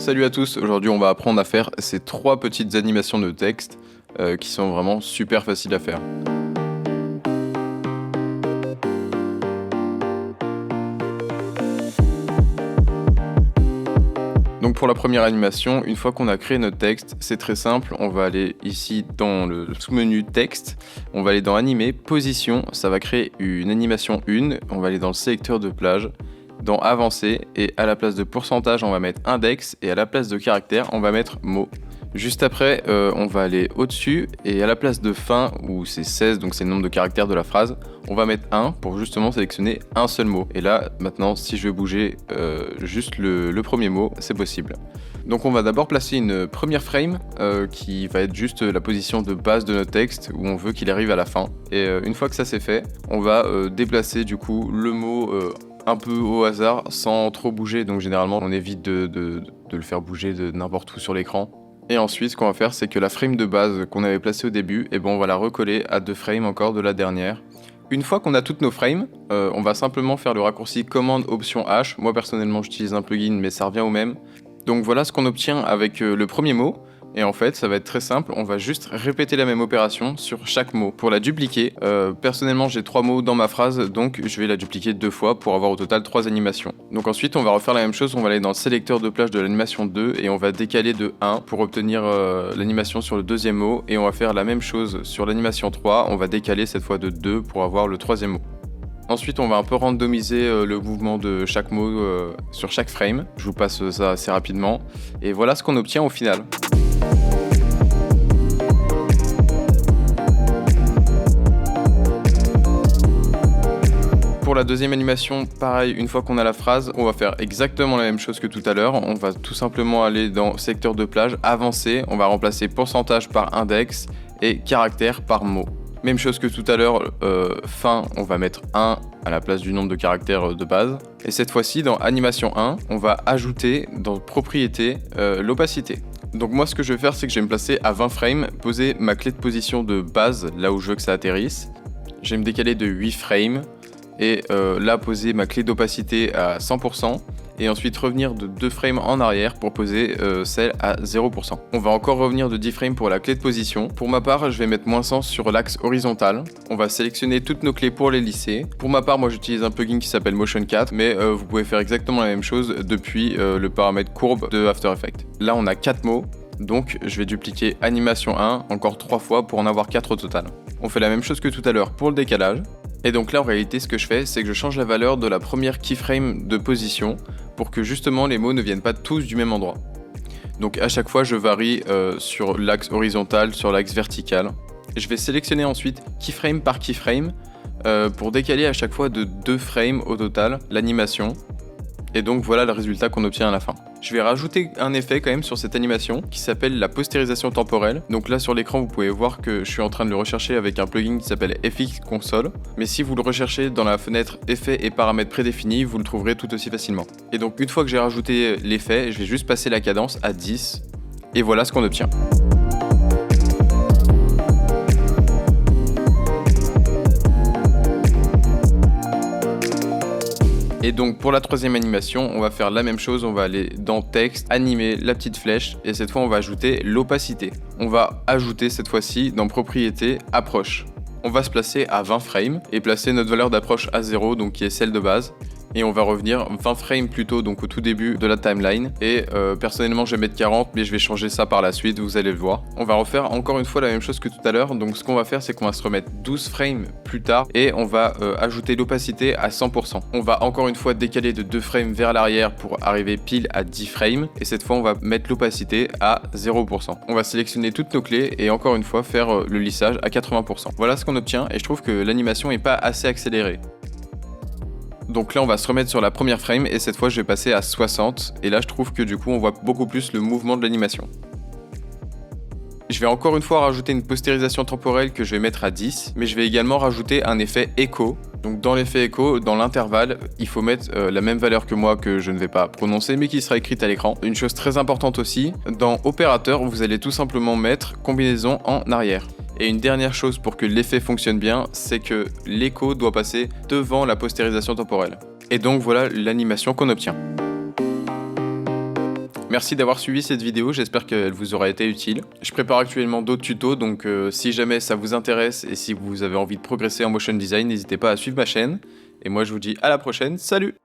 Salut à tous, aujourd'hui on va apprendre à faire ces 3 petites animations de texte qui sont vraiment super faciles à faire. Donc pour la première animation, une fois qu'on a créé notre texte, c'est très simple, on va aller ici dans le sous-menu texte, on va aller dans animer, position, ça va créer une animation 1, on va aller dans le sélecteur de plage, dans avancer, et à la place de pourcentage on va mettre index, et à la place de caractère on va mettre mot. Juste après, on va aller au-dessus, et à la place de fin, où c'est 16, donc c'est le nombre de caractères de la phrase, on va mettre 1 pour justement sélectionner un seul mot. Et là, maintenant, si je veux bouger juste le premier mot, c'est possible. Donc on va d'abord placer une première frame qui va être juste la position de base de notre texte, où on veut qu'il arrive à la fin. Et une fois que ça c'est fait, on va déplacer du coup le mot un peu au hasard, sans trop bouger. Donc généralement, on évite de le faire bouger de n'importe où sur l'écran. Et ensuite, ce qu'on va faire, c'est que la frame de base qu'on avait placée au début, on va la recoller à 2 frames encore de la dernière. Une fois qu'on a toutes nos frames, on va simplement faire le raccourci commande option H. Moi personnellement, j'utilise un plugin, mais ça revient au même. Donc voilà ce qu'on obtient avec le premier mot. Et en fait, ça va être très simple, on va juste répéter la même opération sur chaque mot. Pour la dupliquer, personnellement j'ai 3 mots dans ma phrase, donc je vais la dupliquer 2 fois pour avoir au total 3 animations. Donc ensuite, on va refaire la même chose, on va aller dans le sélecteur de plage de l'animation 2 et on va décaler de 1 pour obtenir l'animation sur le deuxième mot. Et on va faire la même chose sur l'animation 3, on va décaler cette fois de 2 pour avoir le troisième mot. Ensuite, on va un peu randomiser le mouvement de chaque mot sur chaque frame. Je vous passe ça assez rapidement. Et voilà ce qu'on obtient au final. Pour la deuxième animation, pareil, une fois qu'on a la phrase, on va faire exactement la même chose que tout à l'heure. On va tout simplement aller dans secteur de plage, avancer, on va remplacer pourcentage par index et caractère par mot. Même chose que tout à l'heure, fin, on va mettre 1 à la place du nombre de caractères de base. Et cette fois-ci, dans animation 1, on va ajouter dans propriété l'opacité. Donc moi, ce que je vais faire, c'est que je vais me placer à 20 frames, poser ma clé de position de base là où je veux que ça atterrisse. Je vais me décaler de 8 frames. Et là, poser ma clé d'opacité à 100% et ensuite revenir de 2 frames en arrière pour poser celle à 0%. On va encore revenir de 10 frames pour la clé de position. Pour ma part, je vais mettre -100 sur l'axe horizontal. On va sélectionner toutes nos clés pour les lisser. Pour ma part, moi j'utilise un plugin qui s'appelle Motion 4, mais vous pouvez faire exactement la même chose depuis le paramètre courbe de After Effects. Là, on a 4 mots. Donc je vais dupliquer animation 1 encore 3 fois pour en avoir 4 au total. On fait la même chose que tout à l'heure pour le décalage. Et donc là en réalité ce que je fais c'est que je change la valeur de la première keyframe de position pour que justement les mots ne viennent pas tous du même endroit. Donc à chaque fois je varie sur l'axe horizontal, sur l'axe vertical. Je vais sélectionner ensuite keyframe par keyframe pour décaler à chaque fois de 2 frames au total l'animation. Et donc voilà le résultat qu'on obtient à la fin. Je vais rajouter un effet quand même sur cette animation qui s'appelle la postérisation temporelle. Donc là sur l'écran vous pouvez voir que je suis en train de le rechercher avec un plugin qui s'appelle FX Console. Mais si vous le recherchez dans la fenêtre effets et paramètres prédéfinis, vous le trouverez tout aussi facilement. Et donc une fois que j'ai rajouté l'effet, je vais juste passer la cadence à 10. Et voilà ce qu'on obtient. Et donc pour la troisième animation, on va faire la même chose, on va aller dans texte, animer la petite flèche et cette fois on va ajouter l'opacité. On va ajouter cette fois-ci dans propriété approche. On va se placer à 20 frames et placer notre valeur d'approche à 0, donc qui est celle de base. Et on va revenir 20 frames plutôt, donc au tout début de la timeline. Et personnellement je vais mettre 40, mais je vais changer ça par la suite, vous allez le voir. On va refaire encore une fois la même chose que tout à l'heure. Donc ce qu'on va faire, c'est qu'on va se remettre 12 frames plus tard et on va ajouter l'opacité à 100%. On va encore une fois décaler de 2 frames vers l'arrière pour arriver pile à 10 frames. Et cette fois, on va mettre l'opacité à 0%. On va sélectionner toutes nos clés et encore une fois faire le lissage à 80%. Voilà ce qu'on obtient et je trouve que l'animation n'est pas assez accélérée. Donc là on va se remettre sur la première frame et cette fois je vais passer à 60 et là je trouve que du coup on voit beaucoup plus le mouvement de l'animation. Je vais encore une fois rajouter une postérisation temporelle que je vais mettre à 10, mais je vais également rajouter un effet écho. Donc dans l'effet écho, dans l'intervalle, il faut mettre la même valeur que moi que je ne vais pas prononcer mais qui sera écrite à l'écran. Une chose très importante aussi, dans opérateur vous allez tout simplement mettre combinaison en arrière. Et une dernière chose pour que l'effet fonctionne bien, c'est que l'écho doit passer devant la postérisation temporelle. Et donc voilà l'animation qu'on obtient. Merci d'avoir suivi cette vidéo, j'espère qu'elle vous aura été utile. Je prépare actuellement d'autres tutos, donc si jamais ça vous intéresse et si vous avez envie de progresser en motion design, n'hésitez pas à suivre ma chaîne. Et moi je vous dis à la prochaine, salut!